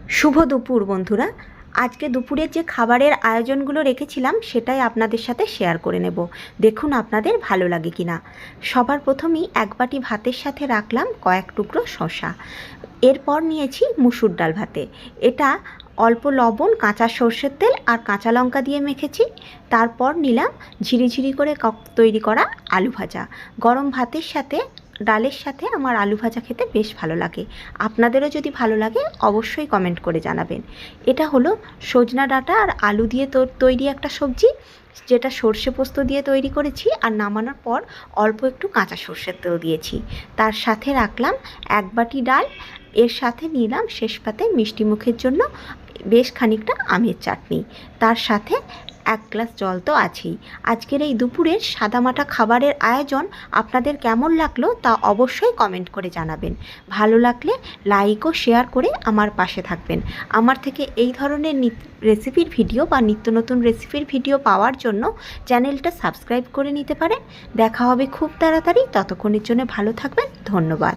শুভ দুপুর বন্ধুরা। আজকে দুপুরের যে খাবারের আয়োজনগুলো রেখেছিলাম সেটাই আপনাদের সাথে শেয়ার করে নেব। দেখুন আপনাদের ভালো লাগে কিনা। সবার প্রথমেই এক বাটি ভাতের সাথে রাখলাম কয়েক টুকরো শসা। এরপর নিয়েছি মুসুর ডাল ভাতে। এটা অল্প লবণ, কাঁচা সর্ষের তেল আর কাঁচা লঙ্কা দিয়ে মেখেছি। তারপর নিলাম ঝিরিঝিরি করে তৈরি করা আলু ভাজা। গরম ভাতের সাথে ডালের সাথে আমার আলু ভাজা খেতে বেশ ভালো লাগে। আপনাদেরও যদি ভালো লাগে অবশ্যই কমেন্ট করে জানাবেন। এটা হলো সজনা ডাঁটা আর আলু দিয়ে তৈরি একটা সবজি, যেটা সর্ষে পোস্ত দিয়ে তৈরি করেছি। আর নামানোর পর অল্প একটু কাঁচা সর্ষের তেল দিয়েছি। তার সাথে রাখলাম এক বাটি ডাল। এর সাথে নিলাম শেষ পাতে মিষ্টি মুখের জন্য বেশ খানিকটা আমের চাটনি। তার সাথে এক গ্লাস জল তো আছেই। আজকের এই দুপুরের সাদামাটা খাবারের আয়োজন আপনাদের কেমন লাগলো তা অবশ্যই কমেন্ট করে জানাবেন। ভালো লাগলে লাইক ও শেয়ার করে আমার পাশে থাকবেন। আমার থেকে এই ধরনের রেসিপির ভিডিও বা নিত্য নতুন রেসিপির ভিডিও পাওয়ার জন্য চ্যানেলটা সাবস্ক্রাইব করে নিতে পারেন। দেখা হবে খুব তাড়াতাড়ি। ততক্ষণের জন্য ভালো থাকবেন। ধন্যবাদ।